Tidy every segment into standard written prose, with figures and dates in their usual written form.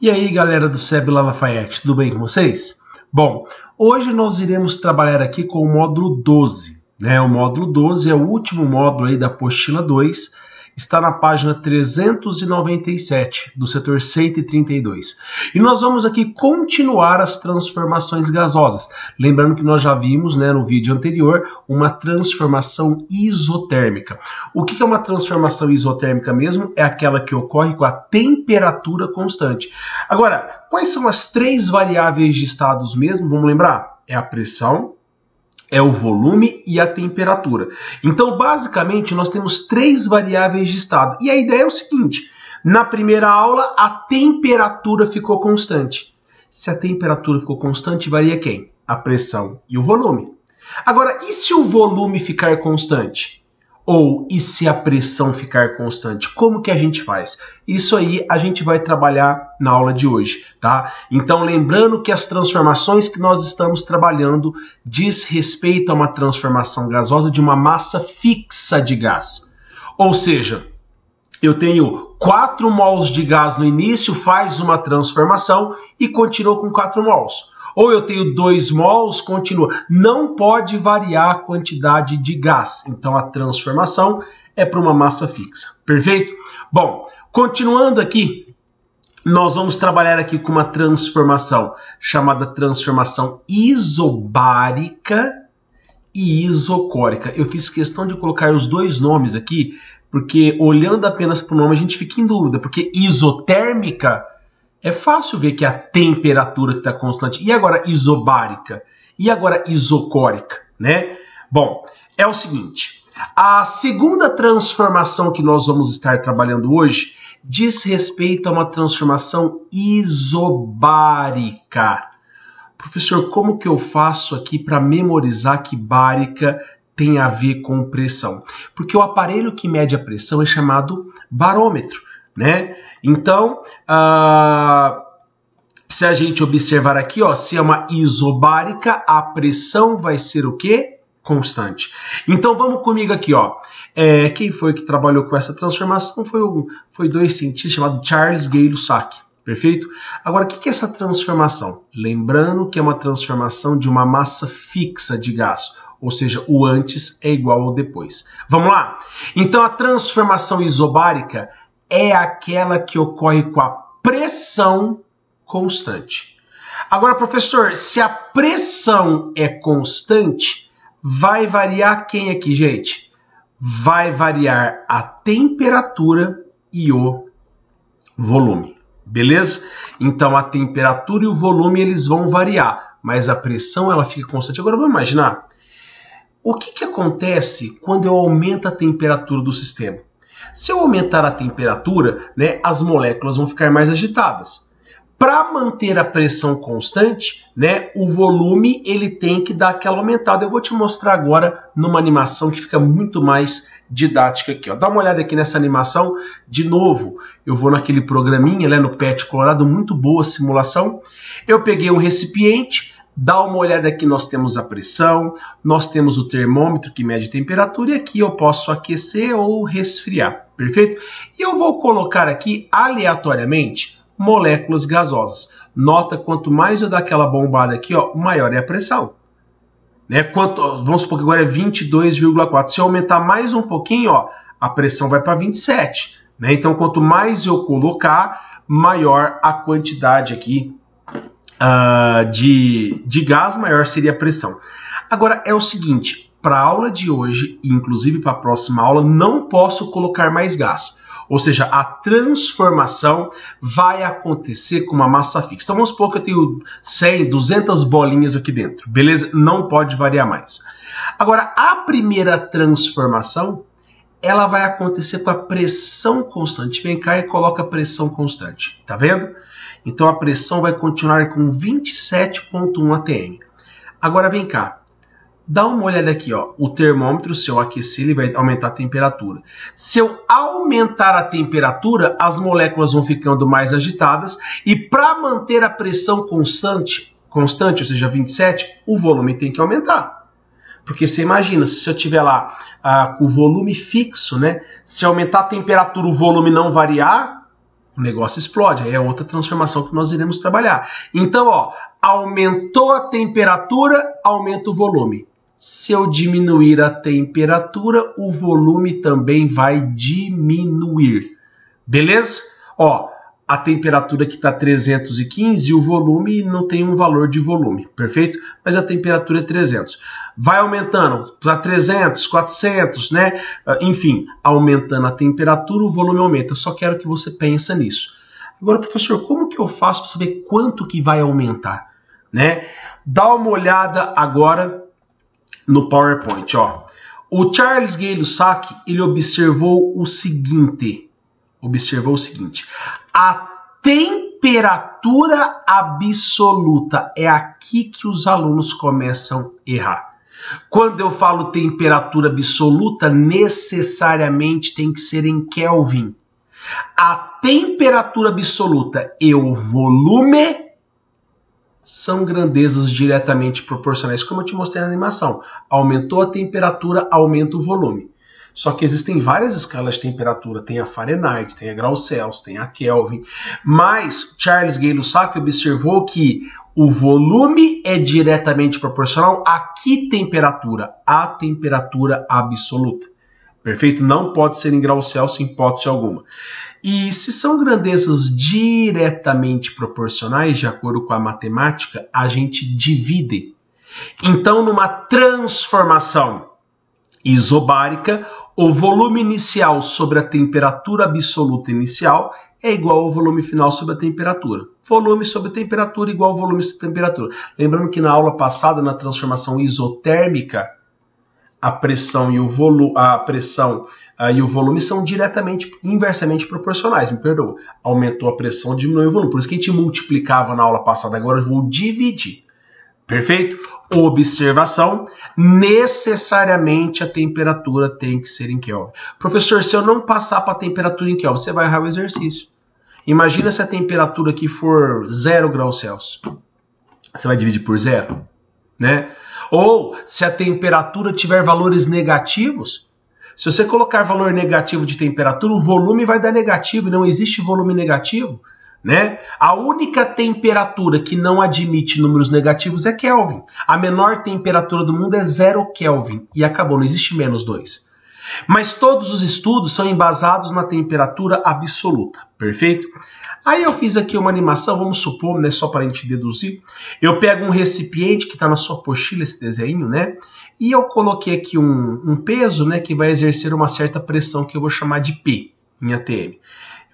E aí, galera do SEB Lafayette, tudo bem com vocês? Bom, hoje nós iremos trabalhar aqui com o módulo 12, né? O módulo 12 é o último módulo aí da apostila 2, está na página 397 do setor 132. E nós vamos aqui continuar as transformações gasosas. Lembrando que nós já vimos, né, no vídeo anterior, uma transformação isotérmica. O que é uma transformação isotérmica mesmo? É aquela que ocorre com a temperatura constante. Agora, quais são as três variáveis de estados mesmo? Vamos lembrar? É a pressão, é o volume e a temperatura. Então, basicamente, nós temos três variáveis de estado. E a ideia é o seguinte: na primeira aula, a temperatura ficou constante. Se a temperatura ficou constante, varia quem? A pressão e o volume. Agora, e se o volume ficar constante? Ou e se a pressão ficar constante? Como que a gente faz? Isso aí a gente vai trabalhar na aula de hoje, tá? Então, lembrando que as transformações que nós estamos trabalhando diz respeito a uma transformação gasosa de uma massa fixa de gás. Ou seja, eu tenho 4 mols de gás no início, faz uma transformação e continua com 4 mols. Ou eu tenho 2 mols, continua. Não pode variar a quantidade de gás. Então, a transformação é para uma massa fixa. Perfeito? Bom, continuando aqui, nós vamos trabalhar aqui com uma transformação chamada transformação isobárica e isocórica. Eu fiz questão de colocar os dois nomes aqui, porque olhando apenas para o nome a gente fica em dúvida, porque isotérmica é fácil ver que é a temperatura que está constante. E agora isobárica? E agora isocórica, né? Bom, é o seguinte. A segunda transformação que nós vamos estar trabalhando hoje diz respeito a uma transformação isobárica. Professor, como que eu faço aqui para memorizar que bárica tem a ver com pressão? Porque o aparelho que mede a pressão é chamado barômetro, né? Então, se a gente observar aqui, ó, se é uma isobárica, a pressão vai ser o quê? Constante. Então, vamos comigo aqui, ó. Quem foi que trabalhou com essa transformação? Foi dois cientistas chamados Charles Gay-Lussac. Perfeito? Agora, o que é essa transformação? Lembrando que é uma transformação de uma massa fixa de gás, ou seja, o antes é igual ao depois. Vamos lá? Então, a transformação isobárica é aquela que ocorre com a pressão constante. Agora, professor, se a pressão é constante, vai variar quem aqui, gente? Vai variar a temperatura e o volume. Beleza? Então, a temperatura e o volume eles vão variar, mas a pressão ela fica constante. Agora, vamos imaginar o que acontece quando eu aumento a temperatura do sistema. Se eu aumentar a temperatura, né, as moléculas vão ficar mais agitadas. Para manter a pressão constante, né, o volume ele tem que dar aquela aumentada. Eu vou te mostrar agora numa animação que fica muito mais didática aqui. Ó. Dá uma olhada aqui nessa animação. De novo, eu vou naquele programinha, né, no PET Colorado, muito boa simulação. Eu peguei um recipiente. Dá uma olhada aqui, nós temos a pressão, nós temos o termômetro que mede a temperatura e aqui eu posso aquecer ou resfriar, perfeito? E eu vou colocar aqui aleatoriamente moléculas gasosas. Nota, quanto mais eu dar aquela bombada aqui, ó, maior é a pressão. Né? Vamos supor que agora é 22,4. Se eu aumentar mais um pouquinho, ó, a pressão vai para 27. Né? Então, quanto mais eu colocar, maior a quantidade aqui de gás, maior seria a pressão. Agora é o seguinte, para a aula de hoje, e inclusive para a próxima aula, não posso colocar mais gás. Ou seja, a transformação vai acontecer com uma massa fixa. Então vamos supor que eu tenho 100, 200 bolinhas aqui dentro, beleza? Não pode variar mais. Agora, a primeira transformação, ela vai acontecer com a pressão constante. Vem cá e coloca a pressão constante, tá vendo? Então, a pressão vai continuar com 27,1 atm. Agora, vem cá. Dá uma olhada aqui, ó. O termômetro, se eu aquecer, ele vai aumentar a temperatura. Se eu aumentar a temperatura, as moléculas vão ficando mais agitadas. E para manter a pressão constante, ou seja, 27, o volume tem que aumentar. Porque você imagina, se eu tiver lá com o volume fixo, né? Se aumentar a temperatura, o volume não variar, o negócio explode. Aí é outra transformação que nós iremos trabalhar. Então, ó, aumentou a temperatura, aumenta o volume. Se eu diminuir a temperatura, o volume também vai diminuir. Beleza? Ó, a temperatura aqui está 315 e o volume não tem um valor de volume, perfeito? Mas a temperatura é 300. Vai aumentando para 300, 400, né? Enfim, aumentando a temperatura, o volume aumenta. Eu só quero que você pense nisso. Agora, professor, como que eu faço para saber quanto que vai aumentar? Né? Dá uma olhada agora no PowerPoint, ó. O Charles Gay-Lussac, ele observou o seguinte, a temperatura absoluta, é aqui que os alunos começam a errar. Quando eu falo temperatura absoluta, necessariamente tem que ser em Kelvin. A temperatura absoluta e o volume são grandezas diretamente proporcionais, como eu te mostrei na animação. Aumentou a temperatura, aumenta o volume. Só que existem várias escalas de temperatura. Tem a Fahrenheit, tem a graus Celsius, tem a Kelvin. Mas Charles Gay-Lussac observou que o volume é diretamente proporcional a que temperatura? A temperatura absoluta. Perfeito? Não pode ser em graus Celsius em hipótese alguma. E se são grandezas diretamente proporcionais, de acordo com a matemática, a gente divide. Então, numa transformação isobárica, o volume inicial sobre a temperatura absoluta inicial é igual ao volume final sobre a temperatura. Volume sobre temperatura igual ao volume sobre temperatura. Lembrando que na aula passada, na transformação isotérmica, a pressão e o volume são diretamente, inversamente proporcionais, me perdoa. Aumentou a pressão, diminuiu o volume. Por isso que a gente multiplicava na aula passada, agora eu vou dividir. Perfeito? Observação, necessariamente a temperatura tem que ser em Kelvin. Professor, se eu não passar para a temperatura em Kelvin, você vai errar o exercício. Imagina se a temperatura aqui for 0 graus Celsius. Você vai dividir por 0, né? Ou se a temperatura tiver valores negativos, se você colocar valor negativo de temperatura, o volume vai dar negativo, e não existe volume negativo, né? A única temperatura que não admite números negativos é Kelvin. A menor temperatura do mundo é 0 Kelvin, e acabou, não existe menos 2. Mas todos os estudos são embasados na temperatura absoluta, perfeito? Aí eu fiz aqui uma animação, vamos supor, né, só para a gente deduzir. Eu pego um recipiente que está na sua apostila, esse desenho, né? E eu coloquei aqui um peso, né, que vai exercer uma certa pressão, que eu vou chamar de P, em ATM.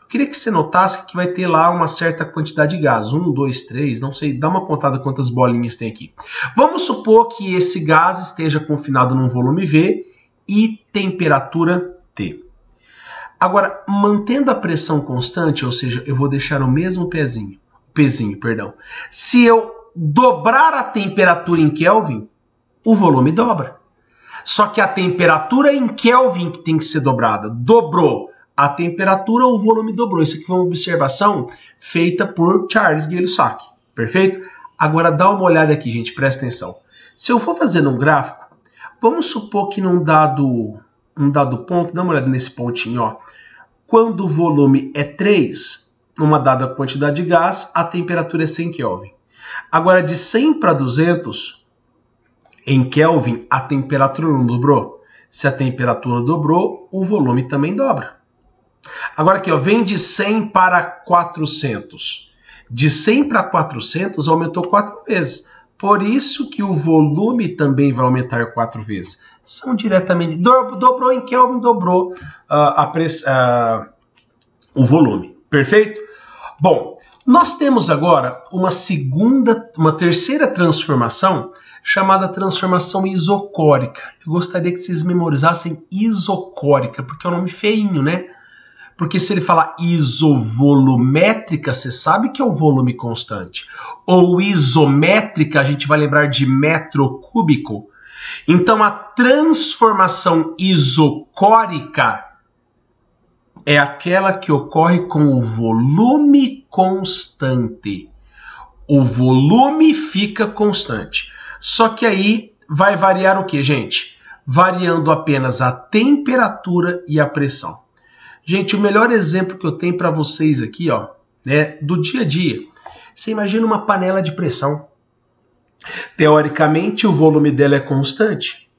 Eu queria que você notasse que vai ter lá uma certa quantidade de gás. 1, 2, 3, não sei, dá uma contada quantas bolinhas tem aqui. Vamos supor que esse gás esteja confinado num volume V e temperatura T. Agora, mantendo a pressão constante, ou seja, eu vou deixar o mesmo pezinho. Se eu dobrar a temperatura em Kelvin, o volume dobra. Só que a temperatura em Kelvin que tem que ser dobrada. Dobrou a temperatura, o volume dobrou. Isso aqui foi uma observação feita por Charles Gay-Lussac. Perfeito? Agora dá uma olhada aqui, gente, presta atenção. Se eu for fazer um gráfico, vamos supor que num dado ponto, dá uma olhada nesse pontinho, ó. Quando o volume é 3, numa dada quantidade de gás, a temperatura é 100 Kelvin. Agora, de 100 para 200, em Kelvin, a temperatura não dobrou. Se a temperatura dobrou, o volume também dobra. Agora aqui, ó, vem de 100 para 400. De 100 para 400, aumentou 4 vezes. Por isso que o volume também vai aumentar 4 vezes. São diretamente... Dobrou em Kelvin, dobrou o volume. Perfeito? Bom, nós temos agora uma terceira transformação chamada transformação isocórica. Eu gostaria que vocês memorizassem isocórica, porque é um nome feinho, né? Porque se ele falar isovolumétrica, você sabe que é o volume constante. Ou isométrica, a gente vai lembrar de metro cúbico. Então, a transformação isocórica é aquela que ocorre com o volume constante. O volume fica constante. Só que aí vai variar o que, gente? Variando apenas a temperatura e a pressão. Gente, o melhor exemplo que eu tenho para vocês aqui, ó, é do dia a dia. Você imagina uma panela de pressão. Teoricamente, o volume dela é constante.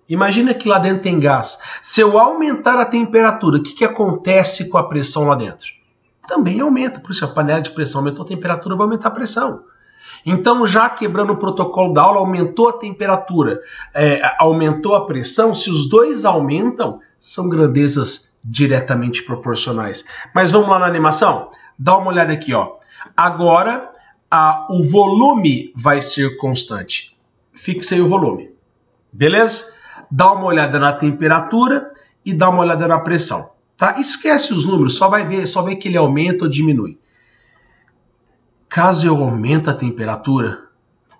Imagina que lá dentro tem gás. Se eu aumentar a temperatura, o que acontece com a pressão lá dentro? Também aumenta. Por isso, a panela de pressão aumentou a temperatura, vai aumentar a pressão. Então, já quebrando o protocolo da aula, aumentou a temperatura, aumentou a pressão. Se os dois aumentam, são grandezas diretamente proporcionais. Mas vamos lá na animação? Dá uma olhada aqui, ó. Agora, o volume vai ser constante. Fixei o volume. Beleza? Dá uma olhada na temperatura e dá uma olhada na pressão. Tá? Esquece os números, só vê que ele aumenta ou diminui. Caso eu aumente a temperatura,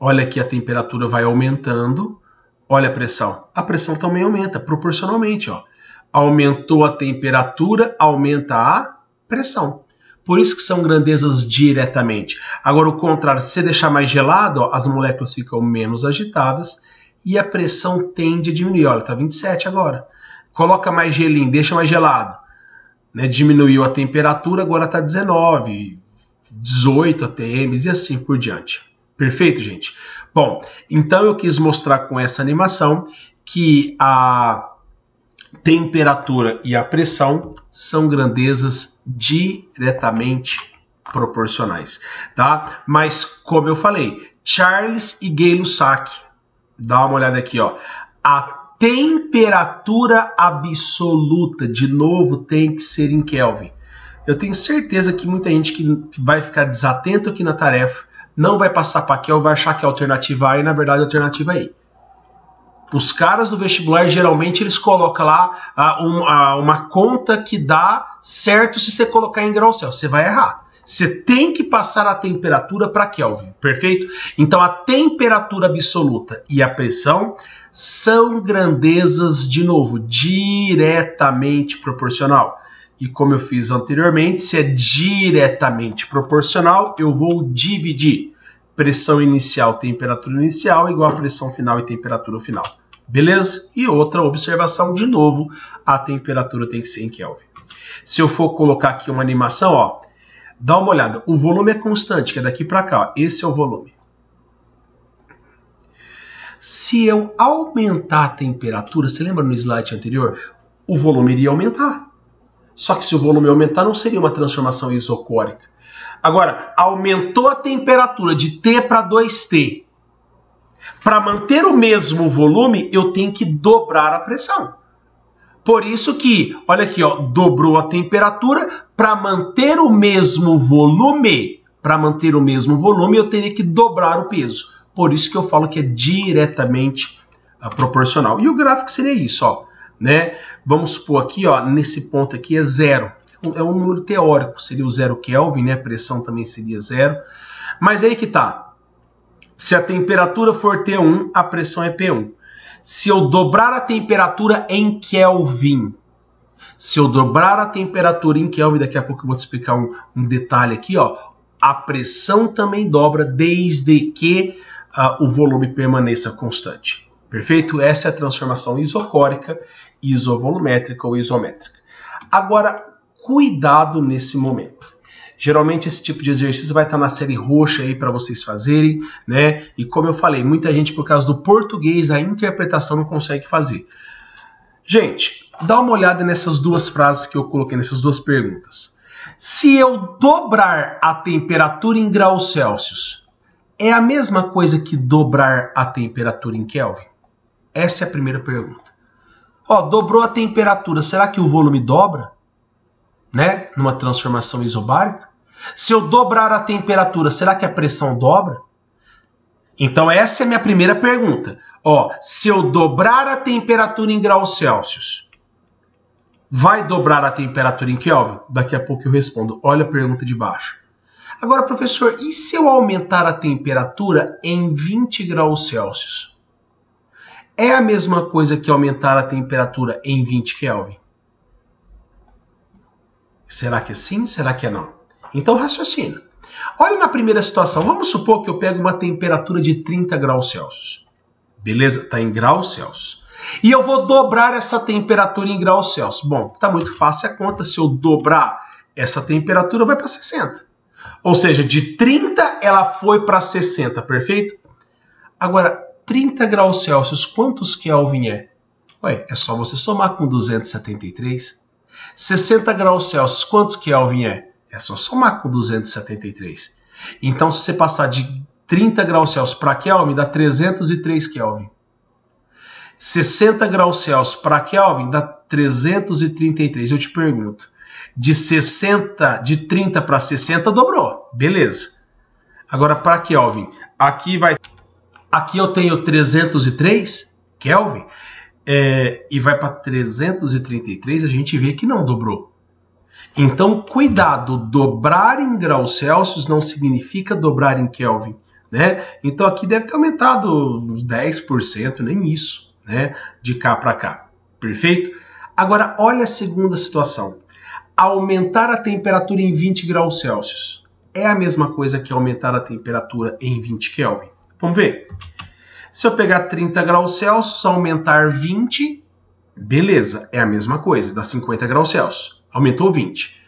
olha que a temperatura vai aumentando, olha a pressão. A pressão também aumenta proporcionalmente, ó. Aumentou a temperatura, aumenta a pressão. Por isso que são grandezas diretamente. Agora, o contrário, se você deixar mais gelado, ó, as moléculas ficam menos agitadas e a pressão tende a diminuir. Olha, tá 27 agora. Coloca mais gelinho, deixa mais gelado. Né? Diminuiu a temperatura, agora tá 19, 18 atm e assim por diante. Perfeito, gente? Bom, então eu quis mostrar com essa animação que a temperatura e a pressão são grandezas diretamente proporcionais, tá? Mas, como eu falei, Charles e Gay-Lussac, dá uma olhada aqui, ó. A temperatura absoluta, de novo, tem que ser em Kelvin. Eu tenho certeza que muita gente que vai ficar desatento aqui na tarefa não vai passar para Kelvin, vai achar que é a alternativa A e, na verdade, a alternativa é I. Os caras do vestibular, geralmente, eles colocam lá uma conta que dá certo se você colocar em grau Celsius. Você vai errar. Você tem que passar a temperatura para Kelvin, perfeito? Então, a temperatura absoluta e a pressão são grandezas, de novo, diretamente proporcional. E como eu fiz anteriormente, se é diretamente proporcional, eu vou dividir pressão inicial, temperatura inicial, igual a pressão final e temperatura final. Beleza? E outra observação, de novo, a temperatura tem que ser em Kelvin. Se eu for colocar aqui uma animação, ó, dá uma olhada. O volume é constante, que é daqui para cá. Ó. Esse é o volume. Se eu aumentar a temperatura, você lembra no slide anterior? O volume iria aumentar. Só que se o volume aumentar, não seria uma transformação isocórica. Agora, aumentou a temperatura de T para 2T. Para manter o mesmo volume, eu tenho que dobrar a pressão. Por isso que, olha aqui, ó, dobrou a temperatura. Para manter o mesmo volume, eu teria que dobrar o peso. Por isso que eu falo que é diretamente proporcional. E o gráfico seria isso, ó, né? Vamos supor aqui, ó, nesse ponto aqui é zero. É um número teórico, seria o 0 Kelvin, né? A pressão também seria zero. Mas aí que tá. Se a temperatura for T1, a pressão é P1. Se eu dobrar a temperatura em Kelvin, daqui a pouco eu vou te explicar um detalhe aqui, ó, a pressão também dobra desde que o volume permaneça constante. Perfeito? Essa é a transformação isocórica, isovolumétrica ou isométrica. Agora, cuidado nesse momento. Geralmente esse tipo de exercício vai estar na série roxa aí para vocês fazerem, né? E como eu falei, muita gente por causa do português, a interpretação não consegue fazer. Gente, dá uma olhada nessas duas frases que eu coloquei, nessas duas perguntas. Se eu dobrar a temperatura em graus Celsius, é a mesma coisa que dobrar a temperatura em Kelvin? Essa é a primeira pergunta. Ó, dobrou a temperatura, será que o volume dobra? Né? Numa transformação isobárica? Se eu dobrar a temperatura, será que a pressão dobra? Então essa é a minha primeira pergunta. Ó, se eu dobrar a temperatura em graus Celsius, vai dobrar a temperatura em Kelvin? Daqui a pouco eu respondo. Olha a pergunta de baixo. Agora, professor, e se eu aumentar a temperatura em 20 graus Celsius? É a mesma coisa que aumentar a temperatura em 20 Kelvin? Será que é sim? Será que é não? Então raciocina. Olha na primeira situação. Vamos supor que eu pego uma temperatura de 30 graus Celsius. Beleza? Está em graus Celsius. E eu vou dobrar essa temperatura em graus Celsius. Bom, está muito fácil a conta. Se eu dobrar essa temperatura, vai para 60. Ou seja, de 30 ela foi para 60, perfeito? Agora, 30 graus Celsius, quantos Kelvin é? Ué, é só você somar com 273. 60 graus Celsius, quantos Kelvin é? É só somar com 273. Então, se você passar de 30 graus Celsius para Kelvin, dá 303 Kelvin. 60 graus Celsius para Kelvin dá 333. Eu te pergunto, de 30 para 60 dobrou, beleza. Agora para Kelvin, aqui eu tenho 303 Kelvin e vai para 333, a gente vê que não dobrou. Então, cuidado, dobrar em graus Celsius não significa dobrar em Kelvin, né? Então aqui deve ter aumentado uns 10%, nem isso, né? De cá para cá, perfeito? Agora, olha a segunda situação. Aumentar a temperatura em 20 graus Celsius é a mesma coisa que aumentar a temperatura em 20 Kelvin. Vamos ver. Se eu pegar 30 graus Celsius, aumentar 20, beleza, é a mesma coisa, dá 50 graus Celsius. Aumentou 20.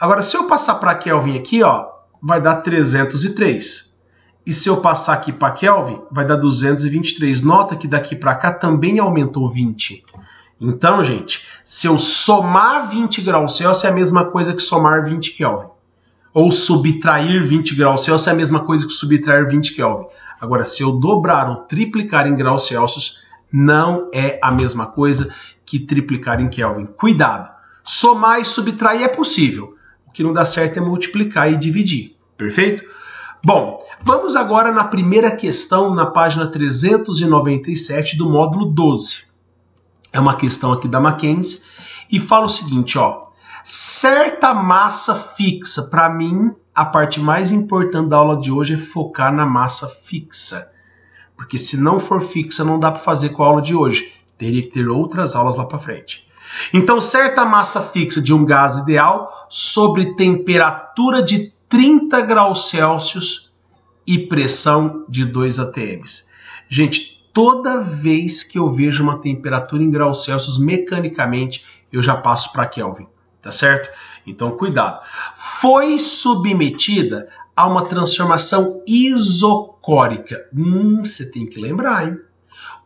Agora, se eu passar para Kelvin aqui, ó, vai dar 303. E se eu passar aqui para Kelvin, vai dar 223. Nota que daqui para cá também aumentou 20. Então, gente, se eu somar 20 graus Celsius é a mesma coisa que somar 20 Kelvin. Ou subtrair 20 graus Celsius é a mesma coisa que subtrair 20 Kelvin. Agora, se eu dobrar ou triplicar em graus Celsius, não é a mesma coisa que triplicar em Kelvin. Cuidado! Somar e subtrair é possível. O que não dá certo é multiplicar e dividir. Perfeito? Bom, vamos agora na primeira questão, na página 397 do módulo 12. É uma questão aqui da Mackenzie e fala o seguinte, ó. Certa massa fixa, para mim, a parte mais importante da aula de hoje é focar na massa fixa. Porque se não for fixa, não dá para fazer com a aula de hoje. Teria que ter outras aulas lá para frente. Então, certa massa fixa de um gás ideal sobre temperatura de 30 graus Celsius e pressão de 2 atm. Gente, toda vez que eu vejo uma temperatura em graus Celsius, mecanicamente, eu já passo para Kelvin, tá certo? Então, cuidado. Foi submetida a uma transformação isocórica. Você tem que lembrar, hein?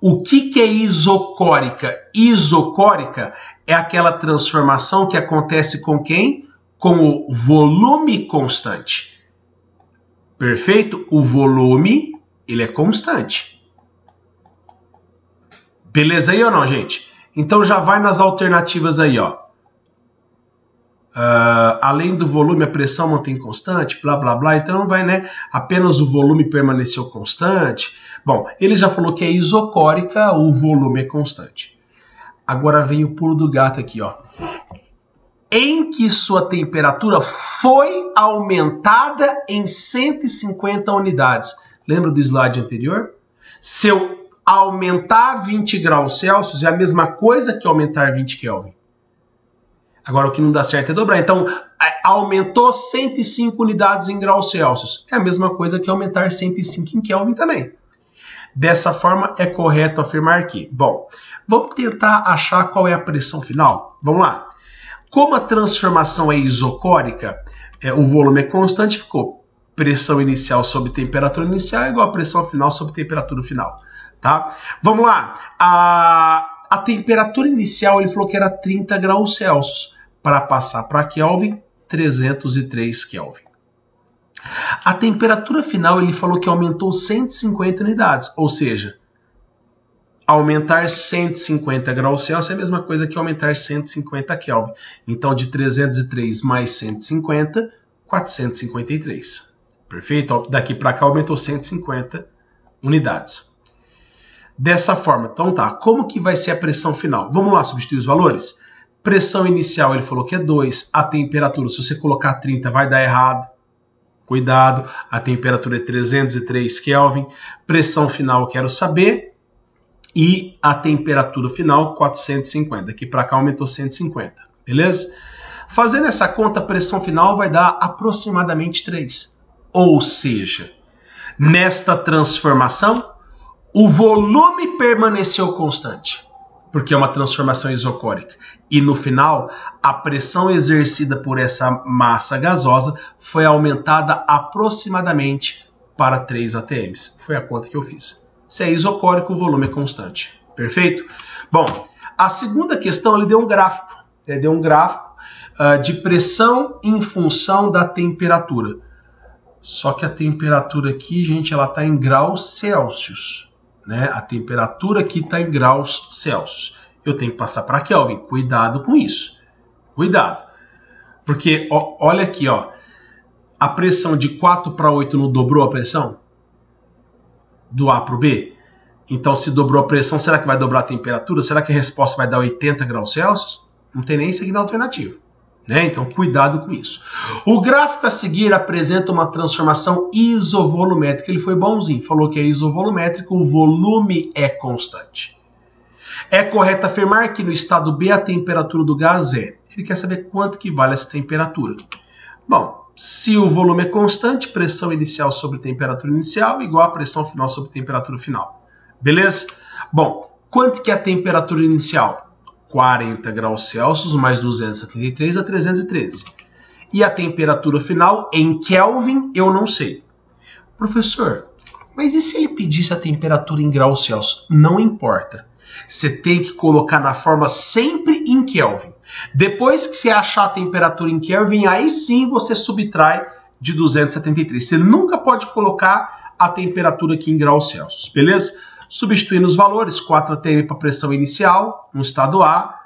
O que é isocórica? Isocórica é aquela transformação que acontece com quem? Com o volume constante. Perfeito? O volume, ele é constante. Beleza aí ou não, gente? Então já vai nas alternativas aí, ó. Além do volume, a pressão mantém constante, blá, blá, blá. Então não vai, né? Apenas o volume permaneceu constante. Bom, ele já falou que é isocórica, o volume é constante. Agora vem o pulo do gato aqui, ó. Em que sua temperatura foi aumentada em 150 unidades. Lembra do slide anterior? Se eu aumentar 20 graus Celsius, é a mesma coisa que aumentar 20 Kelvin. Agora, o que não dá certo é dobrar. Então, aumentou 105 unidades em graus Celsius. É a mesma coisa que aumentar 105 em Kelvin também. Dessa forma, é correto afirmar que... Bom, vamos tentar achar qual é a pressão final? Vamos lá. Como a transformação é isocórica, o volume é constante, ficou pressão inicial sobre temperatura inicial igual a pressão final sobre temperatura final. Tá? Vamos lá. A temperatura inicial, ele falou que era 30 graus Celsius. Para passar para Kelvin, 303 Kelvin. A temperatura final, ele falou que aumentou 150 unidades. Ou seja, aumentar 150 graus Celsius é a mesma coisa que aumentar 150 Kelvin. Então, de 303 mais 150, 453. Perfeito? Daqui para cá, aumentou 150 unidades. Dessa forma, então tá, como que vai ser a pressão final? Vamos lá, substituir os valores? Pressão inicial, ele falou que é 2. A temperatura, se você colocar 30, vai dar errado. Cuidado, a temperatura é 303 Kelvin. Pressão final, quero saber. E a temperatura final, 450. Aqui para cá aumentou 150, beleza? Fazendo essa conta, a pressão final vai dar aproximadamente 3. Ou seja, nesta transformação, o volume permaneceu constante. porque é uma transformação isocórica. E no final, a pressão exercida por essa massa gasosa foi aumentada aproximadamente para 3 atms. Foi a conta que eu fiz. Se é isocórico, o volume é constante. Perfeito? Bom, a segunda questão, ele deu um gráfico. Ele deu um gráfico de pressão em função da temperatura. Só que a temperatura aqui, gente, ela está em graus Celsius. Né? A temperatura aqui está em graus Celsius. Eu tenho que passar para Kelvin. Cuidado com isso. Cuidado. Porque, ó, olha aqui, ó. A pressão de 4 para 8 não dobrou a pressão? Do A para o B? Então, se dobrou a pressão, será que vai dobrar a temperatura? Será que a resposta vai dar 80 graus Celsius? Não tem nem isso aqui na alternativa. Né? Então, cuidado com isso. O gráfico a seguir apresenta uma transformação isovolumétrica. Ele foi bonzinho, falou que é isovolumétrico, o volume é constante. É correto afirmar que no estado B a temperatura do gás é... Ele quer saber quanto que vale essa temperatura. Bom, se o volume é constante, pressão inicial sobre temperatura inicial igual a pressão final sobre temperatura final. Beleza? Bom, quanto que é a temperatura inicial? 40 graus Celsius mais 273 a 313. E a temperatura final em Kelvin eu não sei. Professor, mas e se ele pedisse a temperatura em graus Celsius? Não importa. Você tem que colocar na forma sempre em Kelvin. Depois que você achar a temperatura em Kelvin, aí sim você subtrai de 273. Você nunca pode colocar a temperatura aqui em graus Celsius, beleza? Substituindo os valores, 4 atm para pressão inicial, no estado A,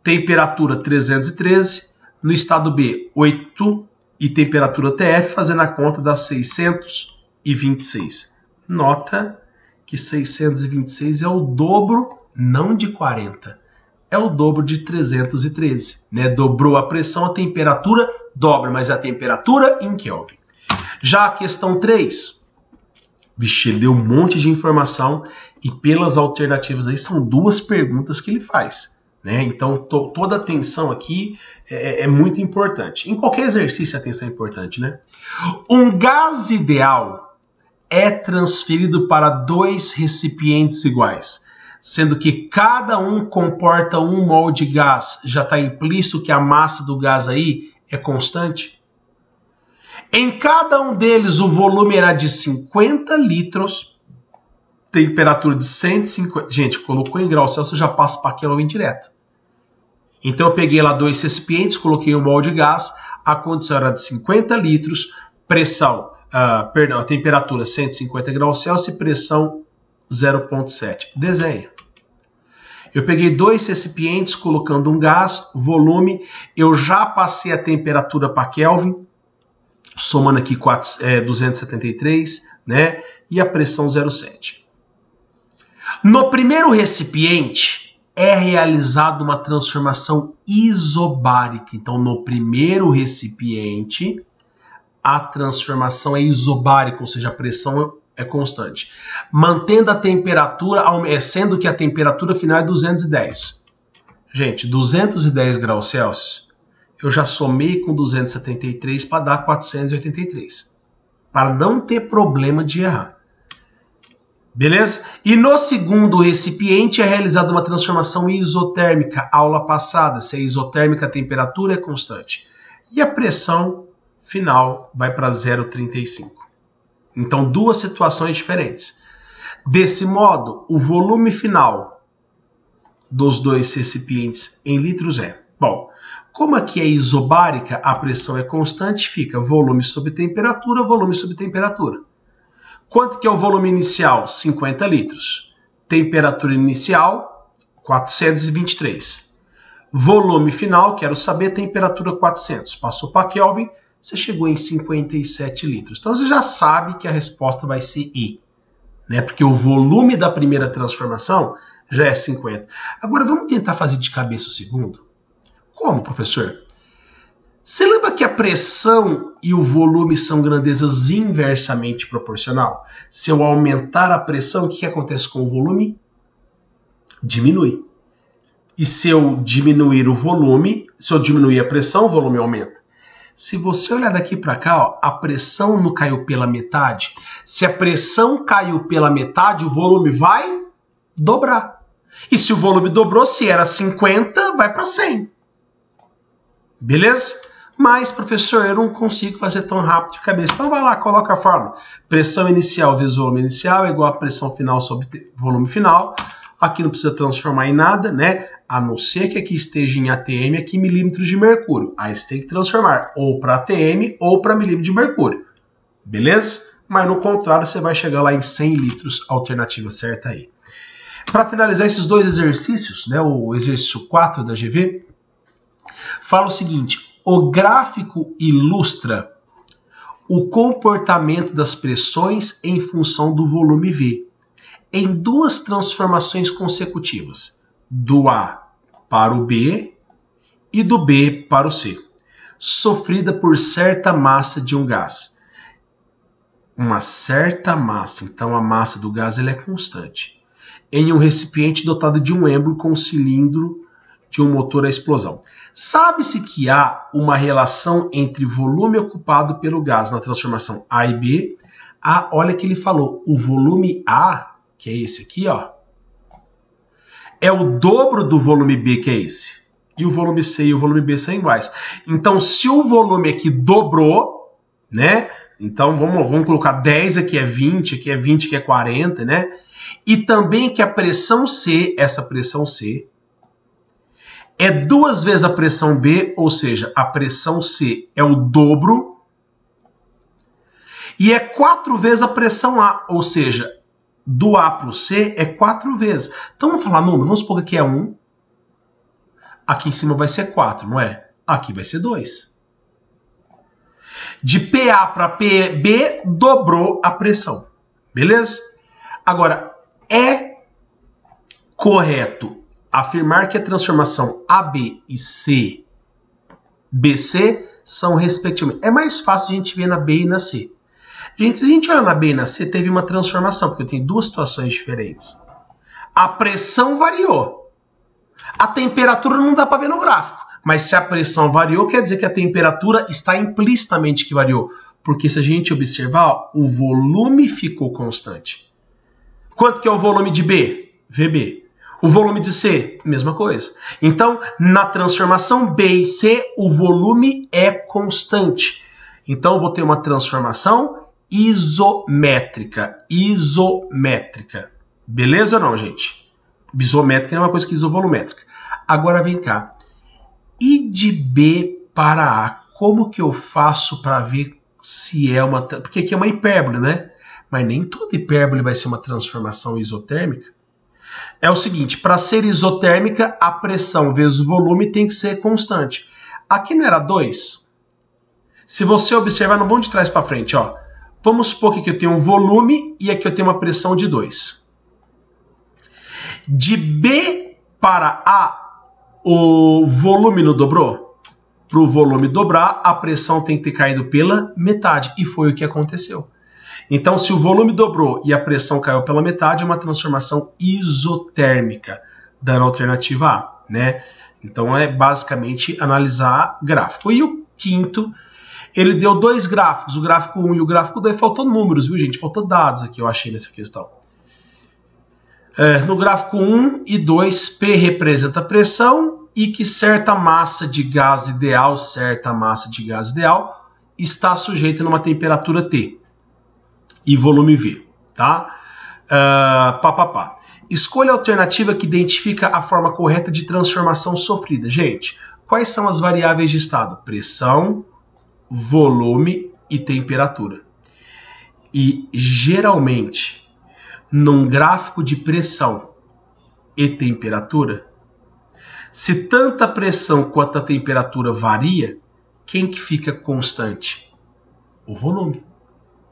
temperatura 313, no estado B, 8 e temperatura TF, fazendo a conta das 626. Nota que 626 é o dobro, não de 40, é o dobro de 313. Né? Dobrou a pressão, a temperatura dobra, mas a temperatura em Kelvin. Já a questão 3... Vixe, ele deu um monte de informação e pelas alternativas aí são 2 perguntas que ele faz. Né? Então, toda a atenção aqui é muito importante. Em qualquer exercício, a atenção é importante. Né? Um gás ideal é transferido para 2 recipientes iguais, sendo que cada um comporta 1 mol de gás. Já está implícito que a massa do gás aí é constante. Em cada um deles, o volume era de 50 litros, temperatura de 150... Gente, colocou em graus Celsius, eu já passo para Kelvin direto. Então, eu peguei lá 2 recipientes, coloquei 1 mol de gás, a condição era de 50 litros, pressão, a temperatura 150 graus Celsius e pressão 0,7. Desenha. Eu peguei 2 recipientes, colocando um gás, volume, eu já passei a temperatura para Kelvin, somando aqui 273, né? E a pressão 0,7. No primeiro recipiente é realizada uma transformação isobárica. Então, no primeiro recipiente, a transformação é isobárica, ou seja, a pressão é constante. Mantendo a temperatura, sendo que a temperatura final é 210. Gente, 210 graus Celsius, eu já somei com 273 para dar 483. Para não ter problema de errar. Beleza? E no segundo recipiente é realizada uma transformação isotérmica. Aula passada, se é isotérmica, a temperatura é constante. E a pressão final vai para 0,35. Então, 2 situações diferentes. Desse modo, o volume final dos 2 recipientes em litros é... Bom, como aqui é isobárica, a pressão é constante, fica volume sobre temperatura, volume sobre temperatura. Quanto que é o volume inicial? 50 litros. Temperatura inicial, 423. Volume final, quero saber, temperatura 400. Passou para Kelvin, você chegou em 57 litros. Então você já sabe que a resposta vai ser I. Né? Porque o volume da primeira transformação já é 50. Agora vamos tentar fazer de cabeça o segundo? Como, professor? Você lembra que a pressão e o volume são grandezas inversamente proporcional? Se eu aumentar a pressão, o que acontece com o volume? Diminui. E se eu diminuir o volume, se eu diminuir a pressão, o volume aumenta. Se você olhar daqui para cá, ó, a pressão não caiu pela metade. Se a pressão caiu pela metade, o volume vai dobrar. E se o volume dobrou, se era 50, vai para 100. Beleza? Mas, professor, eu não consigo fazer tão rápido de cabeça. Então vai lá, coloca a fórmula. Pressão inicial vezes volume inicial é igual a pressão final sobre volume final. Aqui não precisa transformar em nada, né? A não ser que aqui esteja em ATM, aqui milímetros de mercúrio. Aí você tem que transformar ou para ATM ou para milímetro de mercúrio. Beleza? Mas no contrário, você vai chegar lá em 100 litros, alternativa certa aí. Para finalizar esses dois exercícios, né, o exercício 4 da GV, fala o seguinte: o gráfico ilustra o comportamento das pressões em função do volume V, em duas transformações consecutivas, do A para o B e do B para o C, sofrida por certa massa de um gás. Uma certa massa, então a massa do gás ela é constante, em um recipiente dotado de um êmbolo com um cilindro de um motor à explosão. Sabe-se que há uma relação entre volume ocupado pelo gás na transformação A e B. Olha que ele falou, o volume A, que é esse aqui, ó, é o dobro do volume B, que é esse. E o volume C e o volume B são iguais. Então, se o volume aqui dobrou, né? Então, vamos colocar 10, aqui é 20, aqui é 20, aqui é 40, né? E também que a pressão C, essa pressão C, é 2 vezes a pressão B, ou seja, a pressão C é o dobro, e é 4 vezes a pressão A, ou seja, do A para o C é 4 vezes. Então vamos falar número, vamos supor que aqui é 1, aqui em cima vai ser 4, não é? Aqui vai ser 2. De PA para PB, dobrou a pressão, beleza? Agora, é correto afirmar que a transformação AB e C, BC, são respectivamente. É mais fácil a gente ver na B e na C. Gente, se a gente olhar na B e na C, teve uma transformação, porque eu tenho duas situações diferentes. A pressão variou. A temperatura não dá para ver no gráfico. Mas se a pressão variou, quer dizer que a temperatura está implicitamente que variou. Porque se a gente observar, o volume ficou constante. Quanto que é o volume de B? VB. O volume de C? Mesma coisa. Então, na transformação B e C, o volume é constante. Então, eu vou ter uma transformação isométrica. Isométrica. Beleza ou não, gente? Isométrica é uma coisa que isovolumétrica. Agora, vem cá. E de B para A, como que eu faço para ver se é uma... Porque aqui é uma hipérbole, né? Mas nem toda hipérbole vai ser uma transformação isotérmica. É o seguinte, para ser isotérmica, a pressão vezes o volume tem que ser constante. Aqui não era 2? Se você observar, não vamos de trás para frente, ó. Vamos supor que aqui eu tenho um volume e aqui eu tenho uma pressão de 2. De B para A, o volume não dobrou? Para o volume dobrar, a pressão tem que ter caído pela metade. E foi o que aconteceu. Então, se o volume dobrou e a pressão caiu pela metade, é uma transformação isotérmica, dando a alternativa A, né? Então, é basicamente analisar gráfico. E o quinto, ele deu dois gráficos, o gráfico 1 e o gráfico 2. Faltou números, viu, gente? Faltou dados aqui, eu achei nessa questão. No gráfico 1 e 2, P representa a pressão e que certa massa de gás ideal, está sujeita numa temperatura T e volume V, tá? Escolha a alternativa que identifica a forma correta de transformação sofrida. Gente, quais são as variáveis de estado? Pressão, volume e temperatura. E, geralmente, num gráfico de pressão e temperatura, se tanto a pressão quanto a temperatura varia, quem que fica constante? O volume.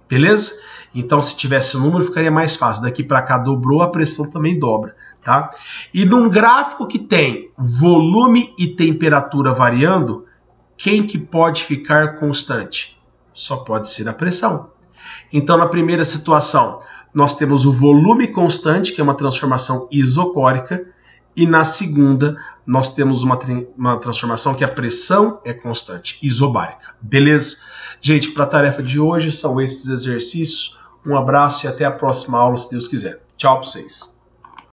Beleza? Então, se tivesse o número, ficaria mais fácil. Daqui para cá dobrou, a pressão também dobra, tá? E num gráfico que tem volume e temperatura variando, quem que pode ficar constante? Só pode ser a pressão. Então, na primeira situação, nós temos o volume constante, que é uma transformação isocórica, e na segunda, nós temos uma transformação que a pressão é constante, isobárica. Beleza? Gente, para a tarefa de hoje são esses exercícios. Um abraço e até a próxima aula, se Deus quiser. Tchau para vocês.